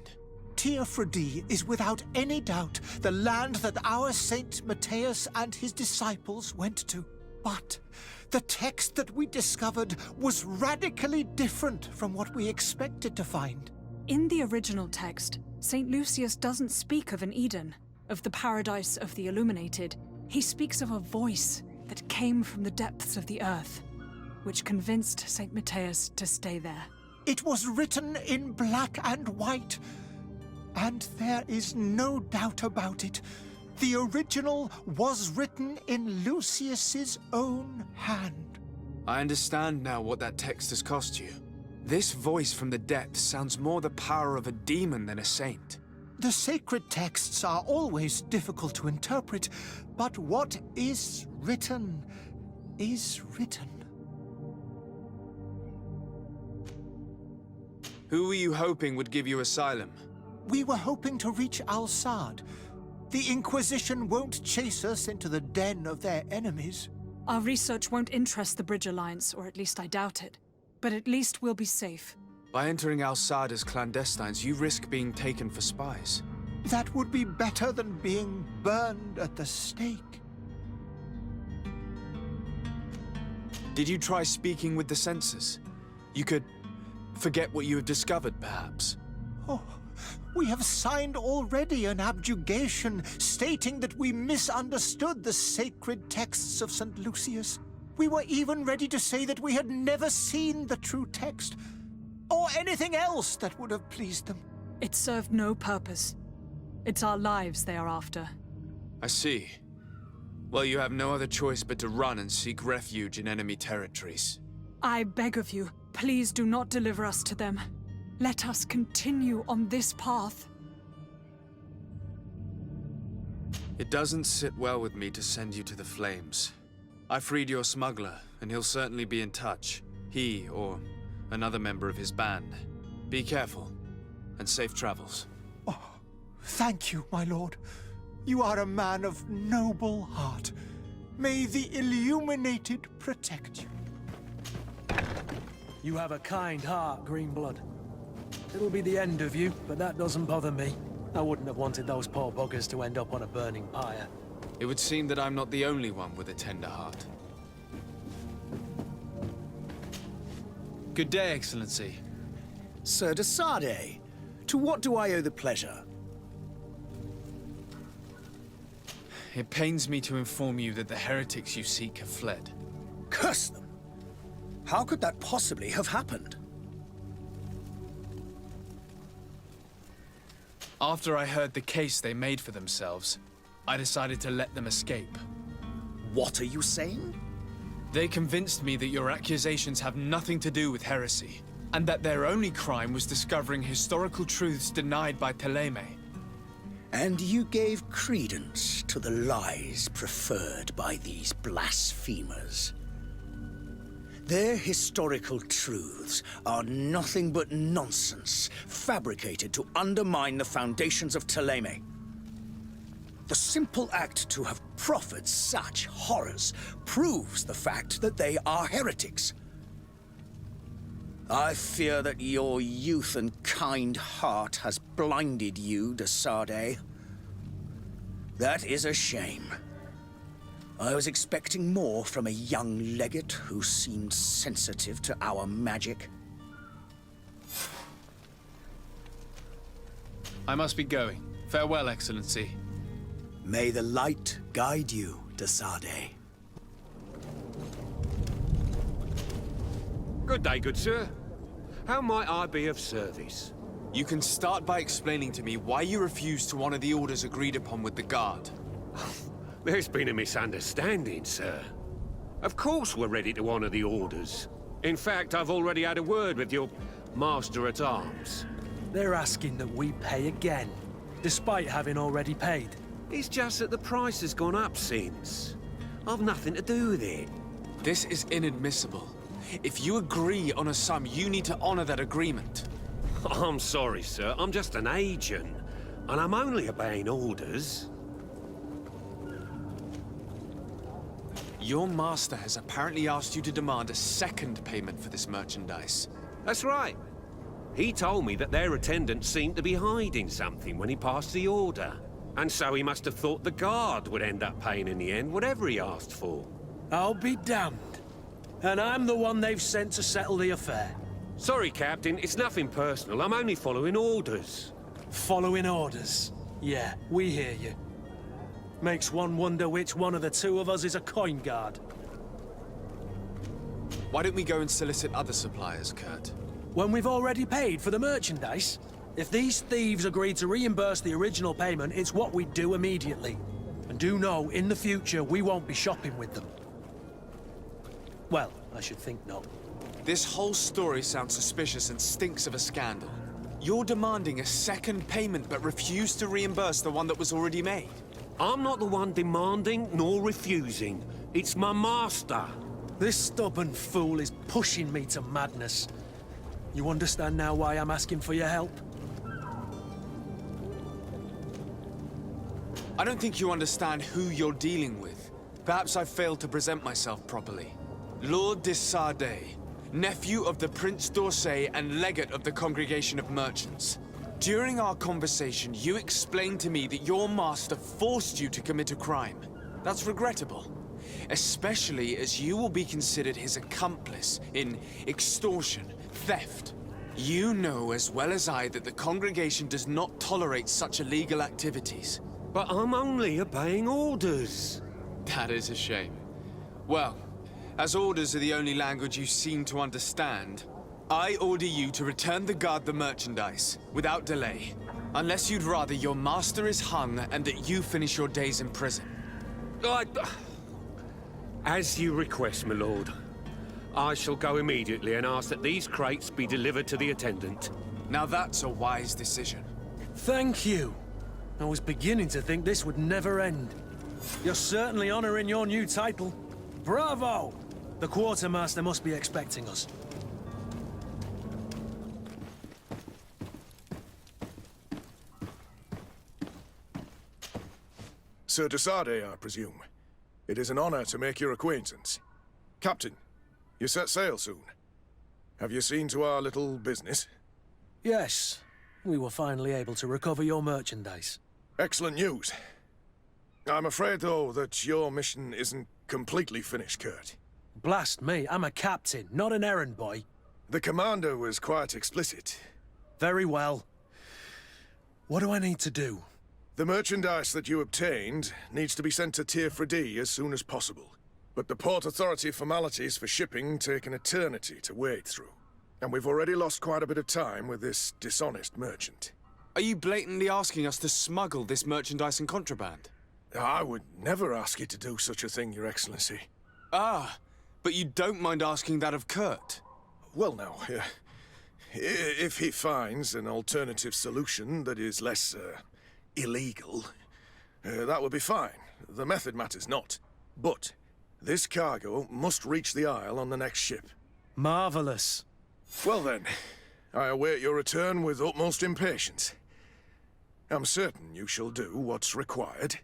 S1: Teofredi is without any doubt the land that our Saint Matthias and his disciples went to. But the text that we discovered was radically different from what we expected to find.
S15: In the original text, Saint Lucius doesn't speak of an Eden, of the paradise of the illuminated. He speaks of a voice that came from the depths of the earth, which convinced Saint Matthias to stay there.
S1: It was written in black and white, and there is no doubt about it. The original was written in Lucius's own hand.
S2: I understand now what that text has cost you. This voice from the depths sounds more the power of a demon than a saint.
S1: The sacred texts are always difficult to interpret, but what is written is written.
S2: Who were you hoping would give you asylum?
S1: We were hoping to reach Al-Sad. The Inquisition won't chase us into the den of their enemies.
S15: Our research won't interest the Bridge Alliance, or at least I doubt it. But at least we'll be safe.
S2: By entering Al-Sad as clandestines, you risk being taken for spies.
S1: That would be better than being burned at the stake.
S2: Did you try speaking with the censors? You could forget what you have discovered, perhaps.
S1: Oh, we have signed already an abjugation stating that we misunderstood the sacred texts of St. Lucius. We were even ready to say that we had never seen the true text, or anything else that would have pleased them.
S15: It served no purpose. It's our lives they are after.
S2: I see. Well, you have no other choice but to run and seek refuge in enemy territories.
S15: I beg of you, please do not deliver us to them. Let us continue on this path.
S2: It doesn't sit well with me to send you to the flames. I freed your smuggler, and he'll certainly be in touch. He, or another member of his band. Be careful, and safe travels.
S1: Oh, thank you, my lord. You are a man of noble heart. May the Illuminated protect you.
S4: You have a kind heart, Greenblood. It'll be the end of you, but that doesn't bother me. I wouldn't have wanted those poor buggers to end up on a burning pyre.
S2: It would seem that I'm not the only one with a tender heart. Good day, Excellency.
S8: Sir de Sardet, to what do I owe the pleasure?
S2: It pains me to inform you that the heretics you seek have fled.
S8: Curse them! How could that possibly have happened?
S2: After I heard the case they made for themselves, I decided to let them escape.
S8: What are you saying?
S2: They convinced me that your accusations have nothing to do with heresy, and that their only crime was discovering historical truths denied by Thélème.
S8: And you gave credence to the lies preferred by these blasphemers. Their historical truths are nothing but nonsense, fabricated to undermine the foundations of Thélème. The simple act to have proffered such horrors proves the fact that they are heretics. I fear that your youth and kind heart has blinded you, de Sardet. That is a shame. I was expecting more from a young legate who seemed sensitive to our magic.
S2: I must be going. Farewell, Excellency.
S8: May the light guide you, de Sardet.
S16: Good day, good sir. How might I be of service?
S2: You can start by explaining to me why you refused to honor the orders agreed upon with the Guard.
S16: There's been a misunderstanding, sir. Of course we're ready to honor the orders. In fact, I've already had a word with your Master-at-Arms.
S4: They're asking that we pay again, despite having already paid.
S16: It's just that the price has gone up since. I've nothing to do with it.
S2: This is inadmissible. If you agree on a sum, you need to honor that agreement.
S16: I'm sorry, sir. I'm just an agent. And I'm only obeying orders.
S2: Your master has apparently asked you to demand a second payment for this merchandise.
S16: That's right. He told me that their attendant seemed to be hiding something when he passed the order. And so he must have thought the Guard would end up paying in the end, whatever he asked for.
S4: I'll be damned. And I'm the one they've sent to settle the affair.
S16: Sorry, Captain. It's nothing personal. I'm only following orders.
S4: Following orders? Yeah, we hear you. Makes one wonder which one of the two of us is a coin guard.
S2: Why don't we go and solicit other suppliers, Kurt?
S4: When we've already paid for the merchandise? If these thieves agree to reimburse the original payment, it's what we do immediately. And do know, in the future, we won't be shopping with them. Well, I should think not.
S2: This whole story sounds suspicious and stinks of a scandal.
S14: You're demanding a second payment but refuse to reimburse the one that was already made.
S16: I'm not the one demanding nor refusing. It's my master.
S4: This stubborn fool is pushing me to madness. You understand now why I'm asking for your help?
S14: I don't think you understand who you're dealing with. Perhaps I failed to present myself properly. Lord de Sardet, nephew of the Prince d'Orsay and legate of the Congregation of Merchants. During our conversation, you explained to me that your master forced you to commit a crime. That's regrettable, especially as you will be considered his accomplice in extortion, theft. You know as well as I that the Congregation does not tolerate such illegal activities.
S16: But I'm only obeying orders.
S14: That is a shame. Well, as orders are the only language you seem to understand, I order you to return the guard the merchandise, without delay. Unless you'd rather your master is hung and that you finish your days in prison.
S16: As you request, my lord. I shall go immediately and ask that these crates be delivered to the attendant.
S14: Now that's a wise decision.
S4: Thank you. I was beginning to think this would never end. You're certainly honoring your new title. Bravo! The quartermaster must be expecting us.
S17: Sir de Sardet, I presume. It is an honor to make your acquaintance. Captain, you set sail soon. Have you seen to our little business?
S4: Yes. We were finally able to recover your merchandise.
S17: Excellent news. I'm afraid, though, that your mission isn't completely finished, Kurt.
S4: Blast me, I'm a captain, not an errand boy.
S17: The commander was quite explicit.
S4: Very well. What do I need to do?
S17: The merchandise that you obtained needs to be sent to Tir-Fredi as soon as possible. But the Port Authority formalities for shipping take an eternity to wade through. And we've already lost quite a bit of time with this dishonest merchant.
S14: Are you blatantly asking us to smuggle this merchandise and contraband?
S17: I would never ask you to do such a thing, Your Excellency.
S14: Ah, but you don't mind asking that of Kurt?
S17: Well, now, if he finds an alternative solution that is less, illegal, that would be fine. The method matters not. But this cargo must reach the Isle on the next ship.
S4: Marvelous.
S17: Well then, I await your return with utmost impatience. I'm certain you shall do what's required.